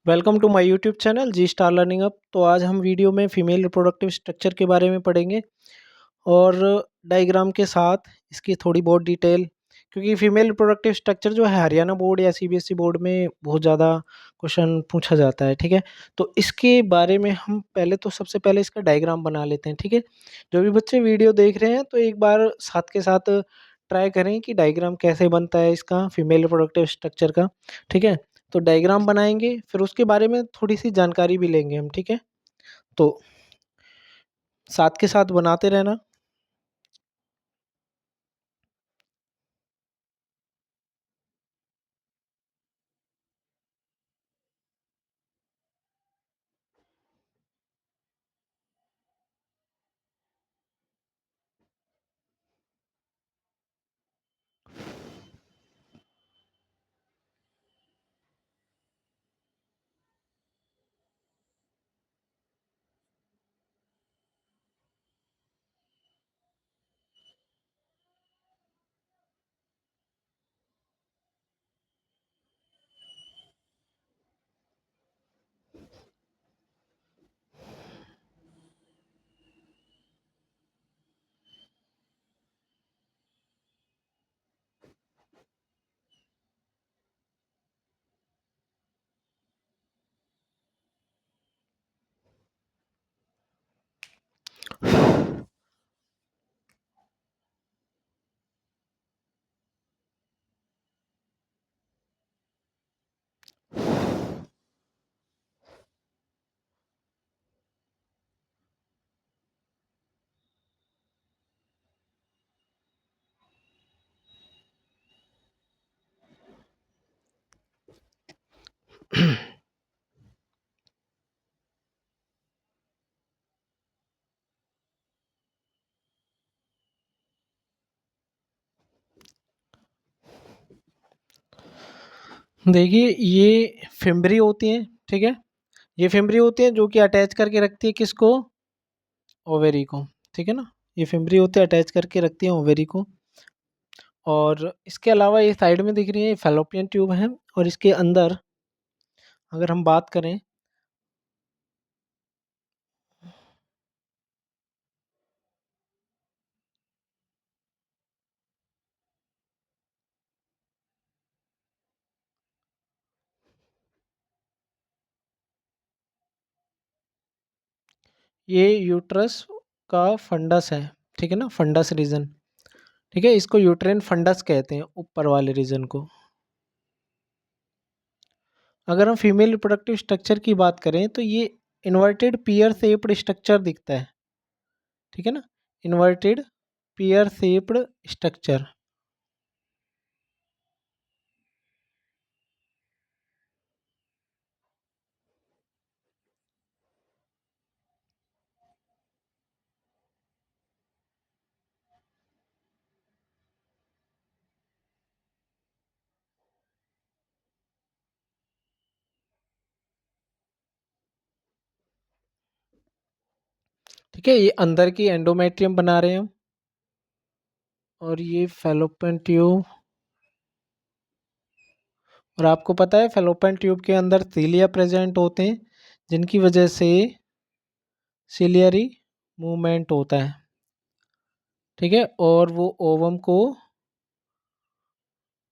Welcome to my YouTube channel G star learning up. तो आज हम वीडियो में फीमेल रिप्रोडक्टिव स्ट्रक्चर के बारे में पढ़ेंगे और डायग्राम के साथ इसकी थोड़ी बहुत डिटेल, क्योंकि फीमेल रिप्रोडक्टिव स्ट्रक्चर जो है हरियाणा बोर्ड या सीबीएसई बोर्ड में बहुत ज़्यादा क्वेश्चन पूछा जाता है। ठीक है, तो इसके बारे में हम पहले तो सबसे पहले इसका डायग्राम बना लेते हैं। ठीक है, जो भी बच्चे वीडियो देख रहे हैं तो एक बार साथ के साथ ट्राई करें कि डायग्राम कैसे बनता है इसका फीमेल रिप्रोडक्टिव स्ट्रक्चर का। ठीक है, तो डायग्राम बनाएंगे, फिर उसके बारे में थोड़ी सी जानकारी भी लेंगे हम। ठीक है, तो साथ के साथ बनाते रहना। देखिए, ये फिम्बरी होती है। ठीक है, ये फिम्बरी होती है जो कि अटैच करके रखती है किसको? ओवेरी को। ठीक है ना, ये फिम्बरी होती है अटैच करके रखती है ओवेरी को। और इसके अलावा ये साइड में दिख रही है फैलोपियन ट्यूब है, और इसके अंदर अगर हम बात करें, ये यूट्रस का फंडस है। ठीक है ना, फंडस रीजन। ठीक है, इसको यूट्रेन फंडस कहते हैं, ऊपर वाले रीजन को। अगर हम फीमेल रिप्रोडक्टिव स्ट्रक्चर की बात करें तो ये इन्वर्टेड पियर शेप्ड स्ट्रक्चर दिखता है। ठीक है ना, इन्वर्टेड पियर शेप्ड स्ट्रक्चर। ठीक है, ये अंदर की एंडोमेट्रियम बना रहे हैं हम, और ये फैलोपियन ट्यूब। और आपको पता है फैलोपियन ट्यूब के अंदर सीलिया प्रेजेंट होते हैं, जिनकी वजह से सिलियरी मूवमेंट होता है। ठीक है, और वो ओवम को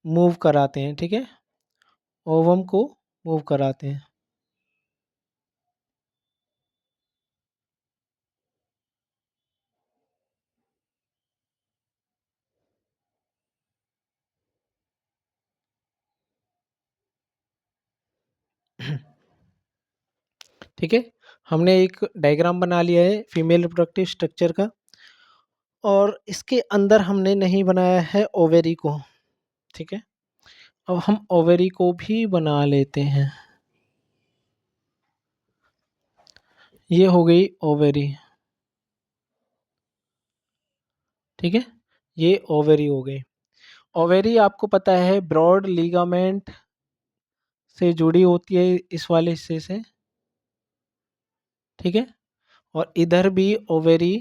मूव कराते हैं। ठीक है, ओवम को मूव कराते हैं। ठीक है, हमने एक डायग्राम बना लिया है फीमेल रिप्रोडक्टिव स्ट्रक्चर का, और इसके अंदर हमने नहीं बनाया है ओवेरी को। ठीक है, अब हम ओवेरी को भी बना लेते हैं। ये हो गई ओवेरी। ठीक है, ये ओवेरी हो गई। ओवेरी आपको पता है ब्रॉड लिगामेंट से जुड़ी होती है इस वाले हिस्से से। ठीक है, और इधर भी ओवेरी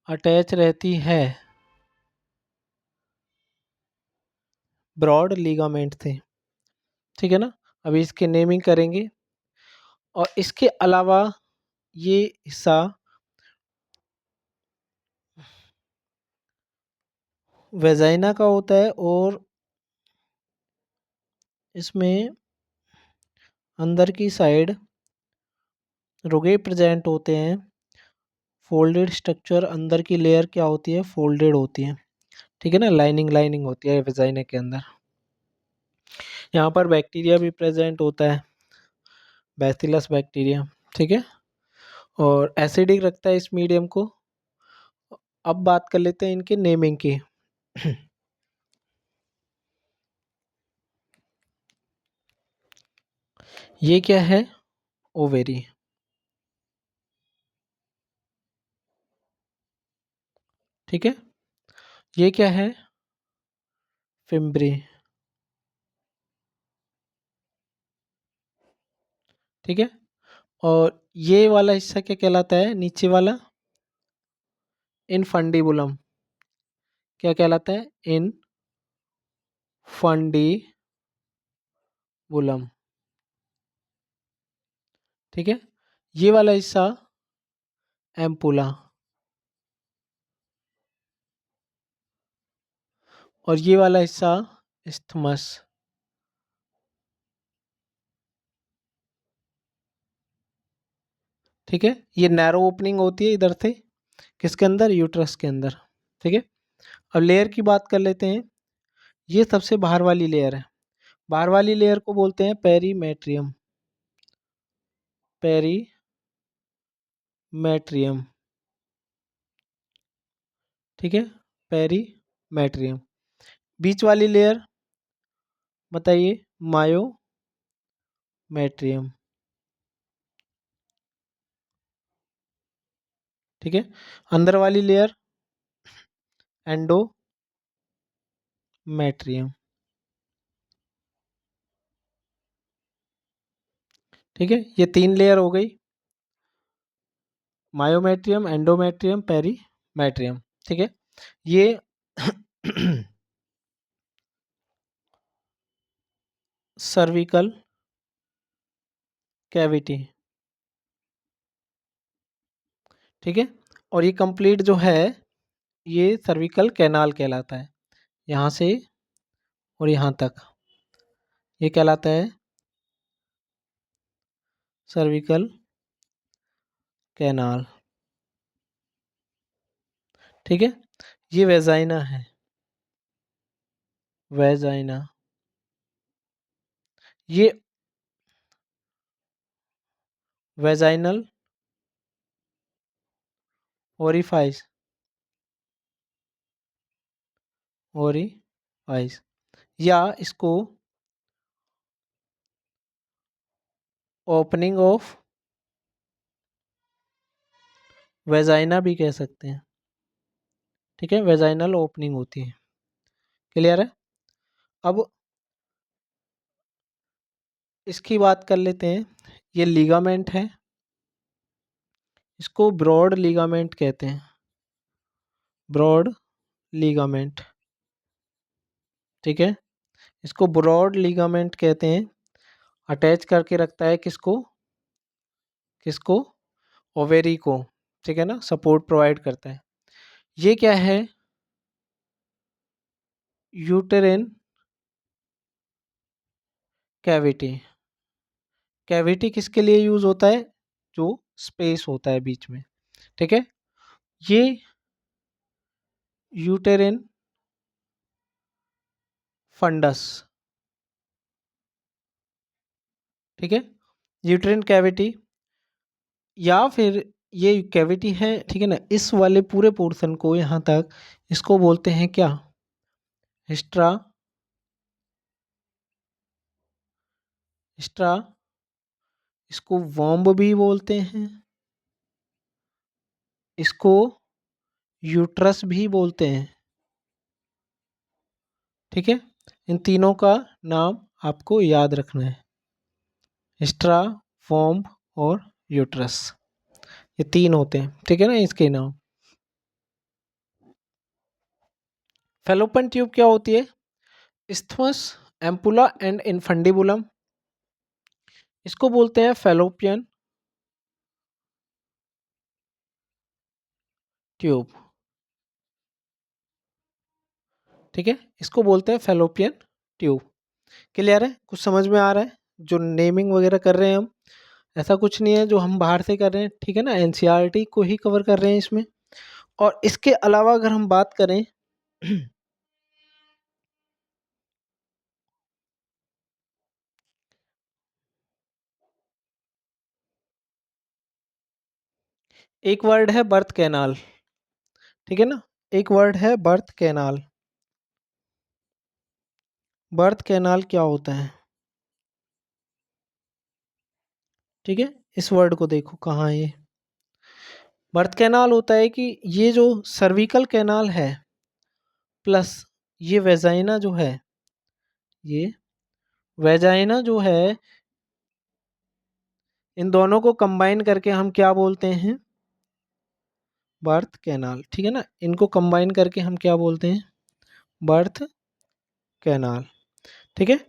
अटैच रहती है ब्रॉड लिगामेंट से। ठीक है ना, अभी इसके नेमिंग करेंगे। और इसके अलावा ये हिस्सा वेजाइना का होता है और इसमें अंदर की साइड रुगे प्रेजेंट होते हैं। फोल्डेड स्ट्रक्चर, अंदर की लेयर क्या होती है, फोल्डेड होती है। ठीक है ना, लाइनिंग लाइनिंग होती है वेजाइना के अंदर। यहाँ पर बैक्टीरिया भी प्रेजेंट होता है, बैसिलस बैक्टीरिया। ठीक है, और एसिडिक रखता है इस मीडियम को। अब बात कर लेते हैं इनके नेमिंग की। ये क्या है, ओवेरी। ठीक है, ये क्या है, फिम्ब्री। ठीक है, और ये वाला हिस्सा क्या कहलाता है, नीचे वाला, इनफंडिबुलम। क्या कहलाता है, इनफंडिबुलम। ठीक है, ये वाला हिस्सा एम्पुला, और ये वाला हिस्सा इस्थमस। ठीक है, ये नैरो ओपनिंग होती है इधर से, किसके अंदर, यूट्रस के अंदर। ठीक है, अब लेयर की बात कर लेते हैं। ये सबसे बाहर वाली लेयर है। बाहर वाली लेयर को बोलते हैं पेरीमेट्रियम। पेरीमेट्रियम। ठीक है, पेरीमेट्रियम। बीच वाली लेयर बताइए, मायोमेट्रियम। ठीक है, अंदर वाली लेयर एंडोमेट्रियम। ठीक है, ये 3 लेयर हो गई, मायोमेट्रियम, एंडोमेट्रियम, पेरीमेट्रियम। ठीक है, ये सर्विकल कैविटी। ठीक है, और ये कंप्लीट जो है, ये सर्विकल कैनाल कहलाता है। यहाँ से और यहाँ तक ये कहलाता है सर्विकल कैनाल। ठीक है, ये वेजाइना है, वेजाइना। ये वेजाइनल ओरिफाइस, ओरिफाइस, या इसको ओपनिंग ऑफ वेजाइना भी कह सकते हैं। ठीक है, वेजाइनल ओपनिंग होती है। क्लियर है, अब इसकी बात कर लेते हैं। ये लिगामेंट है, इसको ब्रॉड लिगामेंट कहते हैं, ब्रॉड लिगामेंट। ठीक है, इसको ब्रॉड लिगामेंट कहते हैं। अटैच करके रखता है किसको, किसको, ओवेरी को। ठीक है ना, सपोर्ट प्रोवाइड करता है। ये क्या है, यूटेरिन कैविटी। कैविटी किसके लिए यूज होता है, जो स्पेस होता है बीच में। ठीक है, ये यूटेरिन फंडस। ठीक है, यूटेरिन कैविटी, या फिर ये कैविटी है। ठीक है ना, इस वाले पूरे पोर्शन को यहाँ तक, इसको बोलते हैं क्या, हिस्ट्रा, हिस्ट्रा। इसको वॉम्ब भी बोलते हैं, इसको यूट्रस भी बोलते हैं। ठीक है, इन तीनों का नाम आपको याद रखना है, हिस्ट्रा, वॉम्ब और यूट्रस। ये 3 होते हैं। ठीक है ना, इसके नाम। फेलोपियन ट्यूब क्या होती है, इस्थमस, एम्पुला एंड इनफंडिबुलम। इसको बोलते हैं फैलोपियन ट्यूब। ठीक है, इसको बोलते हैं फैलोपियन ट्यूब। क्लियर है? कुछ समझ में आ रहा है? जो नेमिंग वगैरह कर रहे हैं हम, ऐसा कुछ नहीं है जो हम बाहर से कर रहे हैं, ठीक है ना, एनसीईआरटी को ही कवर कर रहे हैं इसमें। और इसके अलावा अगर हम बात करें एक वर्ड है बर्थ कैनाल, ठीक है ना, एक वर्ड है बर्थ कैनाल। बर्थ कैनाल क्या होता है? ठीक है, इस वर्ड को देखो कहाँ है ये। बर्थ कैनाल होता है कि ये जो सर्विकल कैनाल है प्लस ये वेजाइना जो है, ये वेजाइना जो है, इन दोनों को कंबाइन करके हम क्या बोलते हैं? Birth canal. ठीक है ना, इनको कंबाइन करके हम क्या बोलते हैं? Birth canal. ठीक है,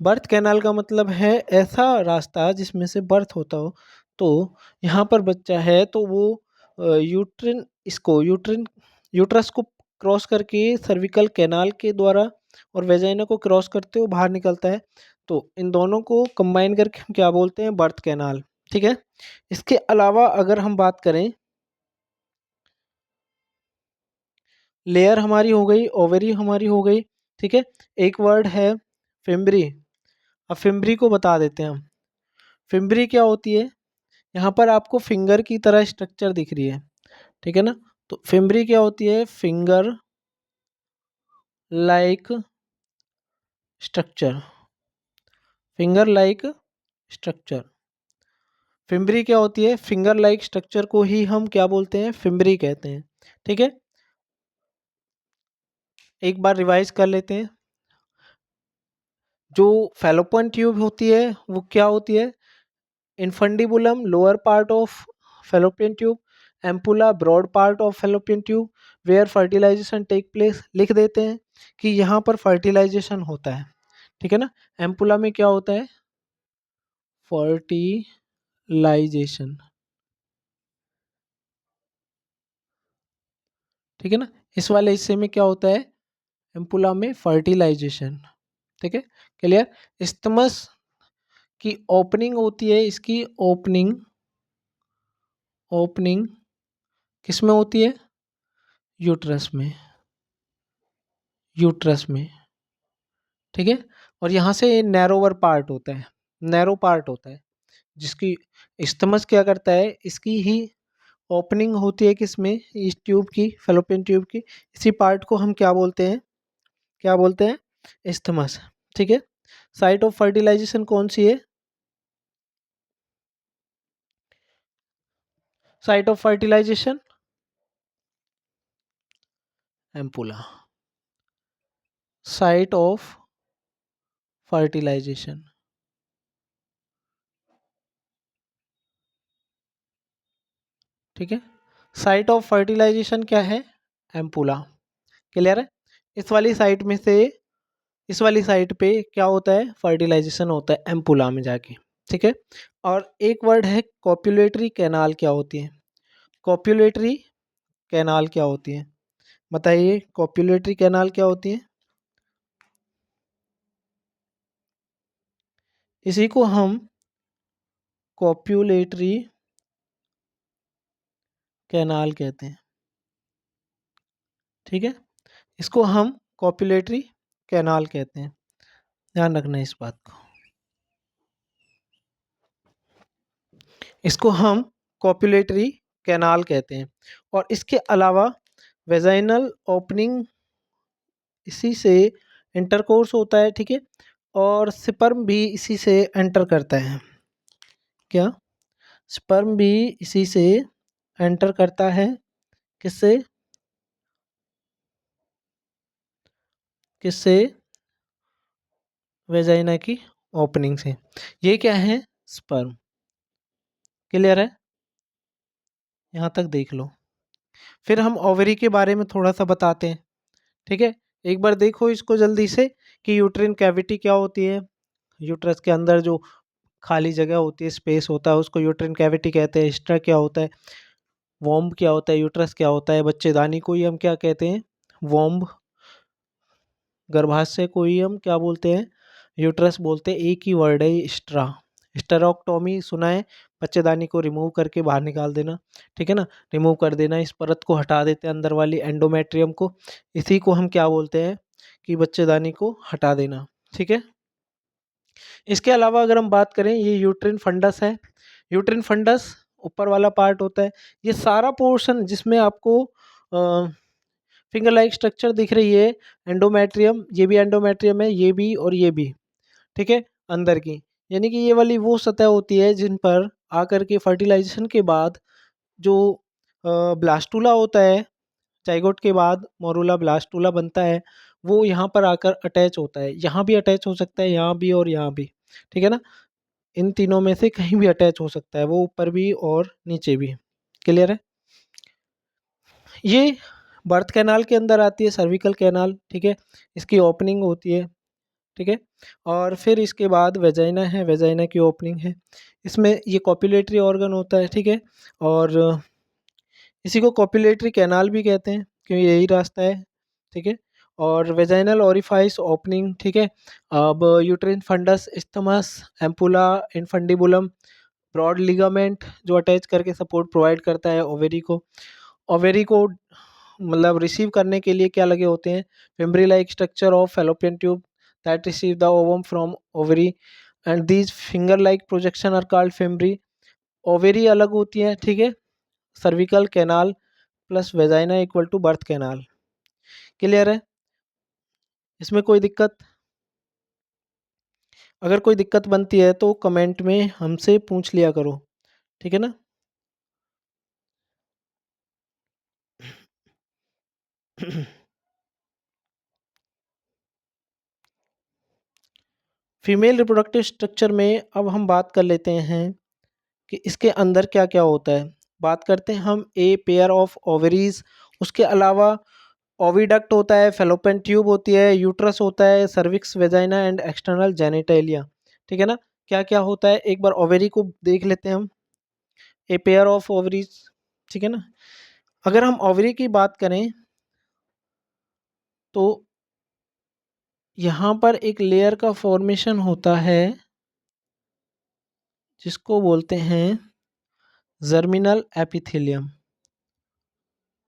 बर्थ कैनाल का मतलब है ऐसा रास्ता जिसमें से बर्थ होता हो। तो यहाँ पर बच्चा है तो वो यूट्रिन इसको यूट्रिन यूट्रस को क्रॉस करके सर्विकल कैनाल के द्वारा और वेजाइना को क्रॉस करते हुए बाहर निकलता है। तो इन दोनों को कंबाइन करके हम क्या बोलते हैं? Birth canal. ठीक है, इसके अलावा अगर हम बात करें, लेयर हमारी हो गई, ओवरी हमारी हो गई। ठीक है, एक वर्ड है फिम्बरी। अब फिम्बरी को बता देते हैं हम। फिम्बरी क्या होती है? यहाँ पर आपको फिंगर की तरह स्ट्रक्चर दिख रही है, ठीक है ना। तो फिम्बरी क्या होती है? Finger like structure. Finger like structure. Fimbriae क्या होती है? फिंगर लाइक स्ट्रक्चर को ही हम क्या बोलते हैं? फिम्बरी कहते हैं। ठीक है, एक बार रिवाइज कर लेते हैं। जो फैलोपियन ट्यूब होती है वो क्या होती है? Infundibulum lower part of fallopian tube, ampulla broad part of fallopian tube, where fertilization take place. लिख देते हैं कि यहाँ पर फर्टिलाइजेशन होता है, ठीक है ना। एम्पुला में क्या होता है? फर्टिलाइजेशन। ठीक है ना, इस वाले हिस्से में क्या होता है? एम्पुला में फर्टिलाइजेशन। ठीक है, क्लियर। इस्टमस की ओपनिंग होती है, इसकी ओपनिंग, ओपनिंग किस में होती है? यूट्रस में, यूट्रस में। ठीक है, और यहाँ से नैरोवर पार्ट होता है, नैरो पार्ट होता है जिसकी इस्टमस क्या करता है? इसकी ही ओपनिंग होती है किसमें? इस ट्यूब की, फेलोपियन ट्यूब की। इसी पार्ट को हम क्या बोलते हैं? क्या बोलते हैं? इस्टमस। ठीक है, साइट ऑफ फर्टिलाइजेशन कौन सी है? Site of fertilization ampulla. Site of fertilization, ठीक है, साइट ऑफ फर्टिलाइजेशन क्या है? एम्पुला। क्लियर है? इस वाली साइट में से, इस वाली साइट पे क्या होता है? फर्टिलाइजेशन होता है एम्पुला में जाके। ठीक है, और एक वर्ड है कॉप्युलेटरी कैनाल। क्या होती है कॉप्युलेटरी कैनाल? क्या होती है बताइए? कॉप्युलेटरी कैनाल क्या होती है? इसी को हम कॉप्युलेटरी कैनाल कहते हैं। ठीक है, इसको हम कॉप्युलेटरी कैनाल कहते हैं, ध्यान रखना इस बात को। इसको हम कॉप्युलेटरी कैनाल कहते हैं। और इसके अलावा वेजाइनल ओपनिंग, इसी से इंटरकोर्स होता है। ठीक है, और स्पर्म भी इसी से एंटर करता है। क्या? स्पर्म भी इसी से एंटर करता है। किससे? किससे? वेजाइना की ओपनिंग से। ये क्या है? स्पर्म। क्लियर है? यहाँ तक देख लो। फिर हम ओवरी के बारे में थोड़ा सा बताते हैं। ठीक है, एक बार देखो इसको जल्दी से कि यूट्रिन कैविटी क्या होती है। यूट्रस के अंदर जो खाली जगह होती है, स्पेस होता है, उसको यूट्रिन कैविटी कहते हैं। स्ट्रा क्या होता है, वॉम्ब क्या होता है, यूट्रस क्या होता है, बच्चेदानी को ही हम क्या कहते हैं, वॉम्ब। गर्भाशय को ही हम क्या बोलते हैं, यूट्रस बोलते हैं। एक ही वर्ड है ये, स्ट्रा। स्टेरोक्टोमी सुना है, बच्चेदानी को रिमूव करके बाहर निकाल देना, ठीक है ना, रिमूव कर देना, इस परत को हटा देते हैं अंदर वाली एंडोमेट्रियम को, इसी को हम क्या बोलते हैं कि बच्चेदानी को हटा देना, ठीक है। इसके अलावा अगर हम बात करें, ये यूट्रिन फंडस है। यूट्रिन फंडस ऊपर वाला पार्ट होता है, ये सारा पोर्शन जिसमें आपको फिंगर लाइक स्ट्रक्चर दिख रही है, एंडोमेट्रियम, ये भी एंडोमेट्रियम है, ये भी और ये भी, ठीक है, अंदर की। यानी कि ये वाली वो सतह होती है जिन पर आकर के फर्टिलाइजेशन के बाद जो ब्लास्टूला होता है, जाइगोट के बाद मोरूला ब्लास्टूला बनता है, वो यहाँ पर आकर अटैच होता है। यहाँ भी अटैच हो सकता है, यहाँ भी और यहाँ भी, ठीक है ना, इन तीनों में से कहीं भी अटैच हो सकता है, वो ऊपर भी और नीचे भी। क्लियर है। ये बर्थ कैनाल के अंदर आती है, सर्विकल कैनाल, ठीक है, इसकी ओपनिंग होती है, ठीक है। और फिर इसके बाद वेजाइना है, वेजाइना की ओपनिंग है, इसमें ये कॉपुलेटरी ऑर्गन होता है, ठीक है। और इसी को कॉपुलेटरी कैनाल भी कहते हैं क्योंकि यही रास्ता है, ठीक है। और वेजाइनल ओरिफाइस ओपनिंग, ठीक है। अब uterine fundus, isthmus, ampulla, infundibulum, broad ligament जो अटैच करके सपोर्ट प्रोवाइड करता है ओवेरी को। ओवेरी को मतलब रिसीव करने के लिए क्या लगे होते हैं, fimbriae like structure of fallopian tube that receive the ovum from ovary and these finger like projection are called fimbriae. Ovary अलग होती है, ठीक है, cervical canal plus vagina equal to birth canal. Clear है। इसमें कोई दिक्कत, अगर कोई दिक्कत बनती है तो कमेंट में हमसे पूछ लिया करो, ठीक है ना। फीमेल रिप्रोडक्टिव स्ट्रक्चर में अब हम बात कर लेते हैं कि इसके अंदर क्या क्या होता है। बात करते हैं हम ए पेयर ऑफ ओवरीज, उसके अलावा ओविडक्ट होता है, फेलोपियन ट्यूब होती है, यूट्रस होता है, cervix, vagina and external genitalia, ठीक है ना। क्या क्या होता है, एक बार ओवेरी को देख लेते हैं हम, ए पेयर ऑफ ओवरीज, ठीक है ना। अगर हम ओवरी की बात करें तो यहाँ पर एक लेयर का फॉर्मेशन होता है जिसको बोलते हैं जर्मिनल एपिथेलियम,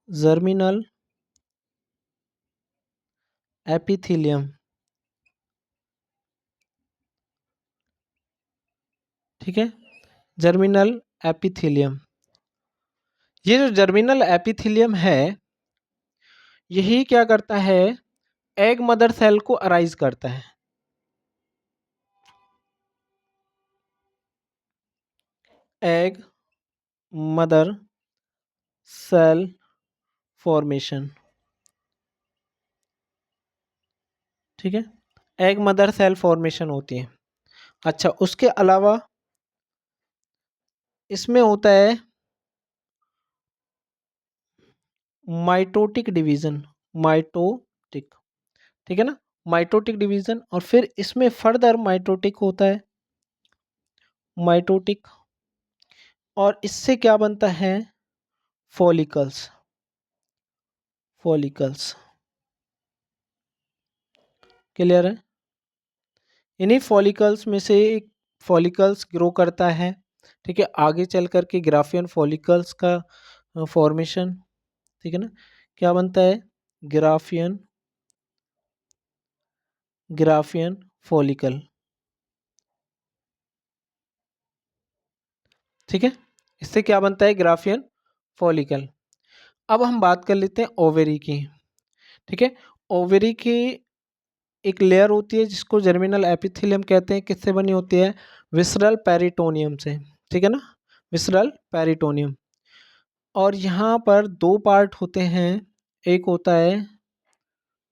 जर्मिनल एपिथेलियम, ठीक है, जर्मिनल एपिथेलियम। ये जो जर्मिनल एपिथेलियम है, यही क्या करता है, एग मदर सेल को अराइज करता है। एग मदर सेल फॉर्मेशन, ठीक है, एग मदर सेल फॉर्मेशन होती है। अच्छा, उसके अलावा इसमें होता है माइटोटिक डिवीजन, माइटोटिक, ठीक है ना, माइटोटिक डिवीजन। और फिर इसमें फर्दर माइटोटिक होता है, माइटोटिक, और इससे क्या बनता है, फॉलिकल्स, फॉलिकल्स। क्लियर है। इन्हीं फॉलिकल्स में से एक फॉलिकल्स ग्रो करता है, ठीक है, आगे चल करके ग्राफियन फॉलिकल्स का फॉर्मेशन, ठीक है ना, क्या बनता है, ग्राफियन, ग्राफियन फॉलिकल, ठीक है, इससे क्या बनता है, ग्राफियन फॉलिकल। अब हम बात कर लेते हैं ओवेरी की, ठीक है। ओवेरी की एक लेयर होती है जिसको जर्मिनल एपिथेलियम कहते हैं, किससे बनी होती है, विसरल पेरिटोनियम से, ठीक है ना, विसरल पेरिटोनियम। और यहाँ पर दो पार्ट होते हैं, एक होता है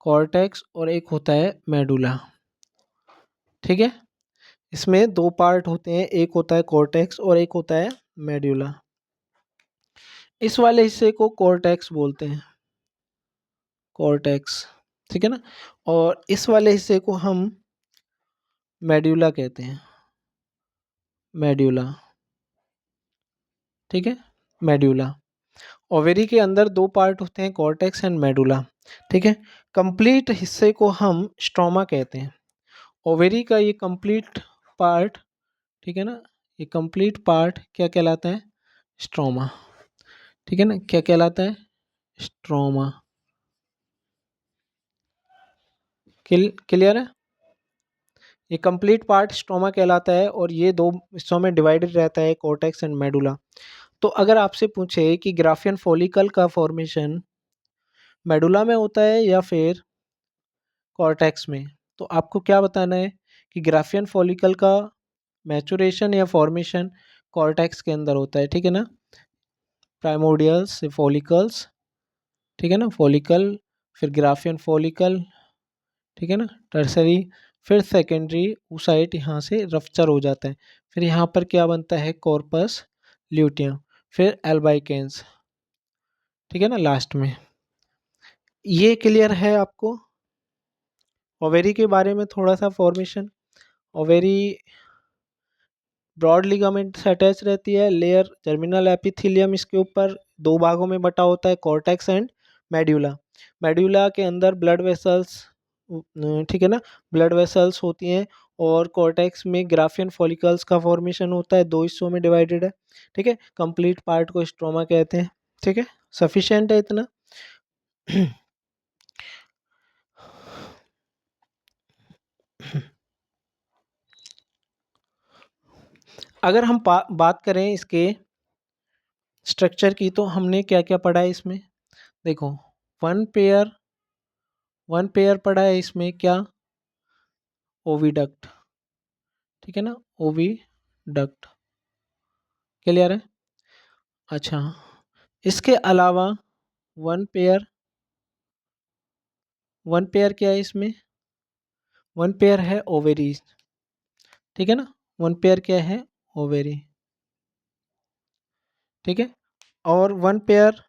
कॉर्टेक्स और एक होता है मेडुला, ठीक है, इसमें दो पार्ट होते हैं, एक होता है कॉर्टेक्स और एक होता है मेडुला। इस वाले हिस्से को कॉर्टेक्स बोलते हैं, कॉर्टेक्स, ठीक है ना, और इस वाले हिस्से को हम मेडुला कहते हैं, मेड्यूला, ठीक है, मेड्यूला। ओवेरी के अंदर दो पार्ट होते हैं, कॉर्टेक्स एंड मेडुला, ठीक है। कंप्लीट हिस्से को हम स्ट्रोमा कहते हैं। ओवेरी का ये कंप्लीट पार्ट, ठीक है ना, ये कंप्लीट पार्ट क्या कहलाता है? स्ट्रोमा, ठीक है ना, क्या कहलाता है? स्ट्रोमा। क्लियर है? ये कंप्लीट पार्ट स्ट्रोमा कहलाता है और ये दो हिस्सों में डिवाइडेड रहता है, कॉर्टेक्स एंड मेडुला। तो अगर आपसे पूछे कि ग्राफियन फॉलिकल का फॉर्मेशन मेडुला में होता है या फिर कॉर्टेक्स में, तो आपको क्या बताना है कि ग्राफियन फॉलिकल का मैचुरेशन या फॉर्मेशन कॉर्टेक्स के अंदर होता है, ठीक है ना। प्राइमोर्डियल्स से फॉलिकल्स, ठीक है ना, फॉलिकल, फिर ग्राफियन फॉलिकल, ठीक है ना, टर्सरी, फिर सेकेंडरी ऊसाइट यहाँ से रफ्चर हो जाता है, फिर यहाँ पर क्या बनता है? कॉर्पस ल्यूटियम, फिर एल्बाइकेंस, ठीक है ना, लास्ट में। ये क्लियर है आपको? ओवेरी के बारे में थोड़ा सा फॉर्मेशन। ओवेरी ब्रॉड लिगामेंट से अटैच रहती है, लेयर जर्मिनल एपिथेलियम इसके ऊपर दो भागों में बटा होता है, कॉर्टेक्स एंड मेड्यूला। मेड्यूला के अंदर ब्लड वेसल्स, ठीक है ना, ब्लड वेसल्स होती हैं, और कॉर्टेक्स में ग्राफियन फॉलिकल्स का फॉर्मेशन होता है, दो हिस्सों में डिवाइडेड है, ठीक है। कंप्लीट पार्ट को स्ट्रोमा कहते हैं, ठीक है। सफिशिएंट है इतना? अगर हम बात करें इसके स्ट्रक्चर की, तो हमने क्या क्या पढ़ा है इसमें? देखो, वन पेयर, वन पेयर पढ़ा है इसमें क्या? ओविडक्ट, ठीक है ना, ओविडक्ट। क्लियर है? अच्छा, इसके अलावा वन पेयर, वन पेयर क्या है इसमें? वन पेयर है ओवेरीज, ठीक है ना, वन पेयर क्या है? ओवेरी, ठीक है। और वन पेयर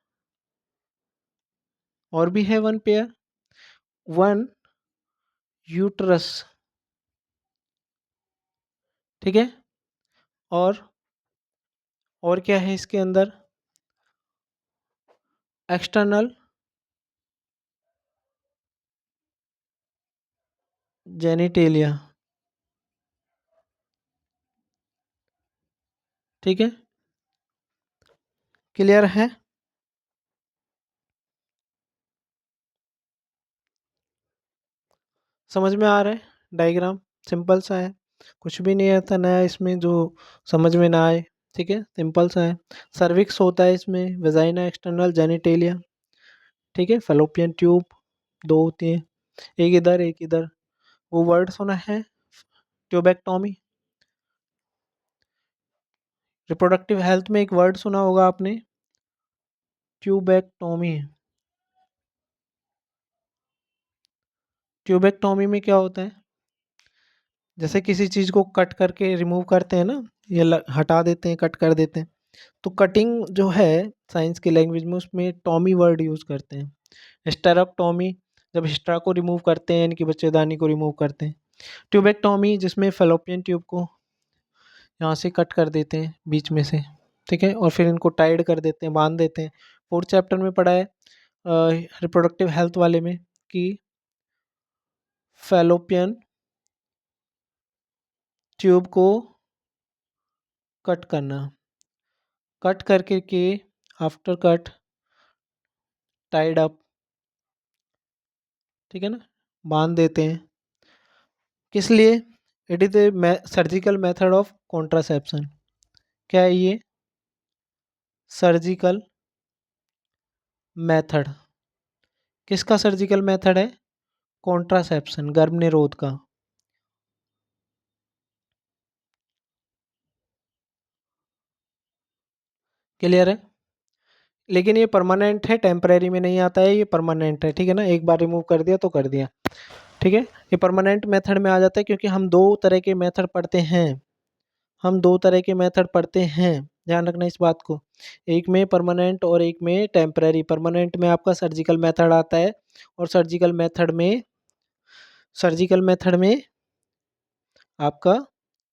और भी है, वन पेयर, वन यूट्रस, ठीक है। और क्या है इसके अंदर? एक्सटर्नल जेनिटेलिया, ठीक है। क्लियर है? समझ में आ रहा है? डायग्राम सिंपल सा है, कुछ भी नहीं आता नया इसमें जो समझ में ना आए, ठीक है, सिंपल सा है। सर्विक्स होता है इसमें, वेजाइना, एक्सटर्नल जेनिटेलिया, ठीक है। फेलोपियन ट्यूब दो होती है, एक इधर एक इधर। वो वर्ड सुना है, ट्यूबेक्टोमी? रिप्रोडक्टिव हेल्थ में एक वर्ड सुना होगा आपने, ट्यूबेक्टोमी। ट्यूबेक्टोमी में क्या होता है? जैसे किसी चीज़ को कट करके रिमूव करते हैं ना, ये हटा देते हैं, कट कर देते हैं, तो कटिंग जो है साइंस की लैंग्वेज में, उसमें टॉमी वर्ड यूज़ करते हैं। स्टेरॉक्टोमी, जब हिस्ट्रा को रिमूव करते हैं, इनकी बच्चेदानी को रिमूव करते हैं। ट्यूबेक्टोमी, जिसमें फेलोपियन ट्यूब को यहाँ से कट कर देते हैं बीच में से, ठीक है, और फिर इनको टाइड कर देते हैं, बांध देते हैं। फोर्थ चैप्टर में पढ़ा है रिप्रोडक्टिव हेल्थ वाले में कि फेलोपियन ट्यूब को कट करना, कट करके के आफ्टर कट टाइड अप, ठीक है ना, बांध देते हैं। किस लिए? It is a surgical method of contraception. क्या है ये? Surgical method. किसका सर्जिकल मेथड है? कॉन्ट्रासेप्शन, गर्भ निरोध का। क्लियर है? लेकिन ये परमानेंट है, टेम्परेरी में नहीं आता है, ये परमानेंट है, ठीक है ना, एक बार रिमूव कर दिया तो कर दिया, ठीक है। ये परमानेंट मेथड में आ जाता है, क्योंकि हम दो तरह के मेथड पढ़ते हैं, हम दो तरह के मेथड पढ़ते हैं, ध्यान रखना इस बात को। एक में परमानेंट और एक में टेम्परेरी। परमानेंट में आपका सर्जिकल मेथड आता है, और सर्जिकल मेथड में आपका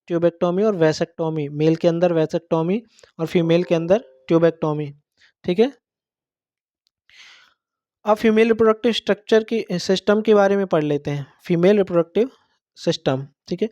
ट्यूबेक्टोमी और वैसेक्टोमी, मेल के अंदर वैसेक्टोमी और फीमेल के अंदर ट्यूबेक्टोमी। ठीक है। अब फीमेल रिप्रोडक्टिव स्ट्रक्चर की सिस्टम के बारे में पढ़ लेते हैं। फीमेल रिप्रोडक्टिव सिस्टम, ठीक है।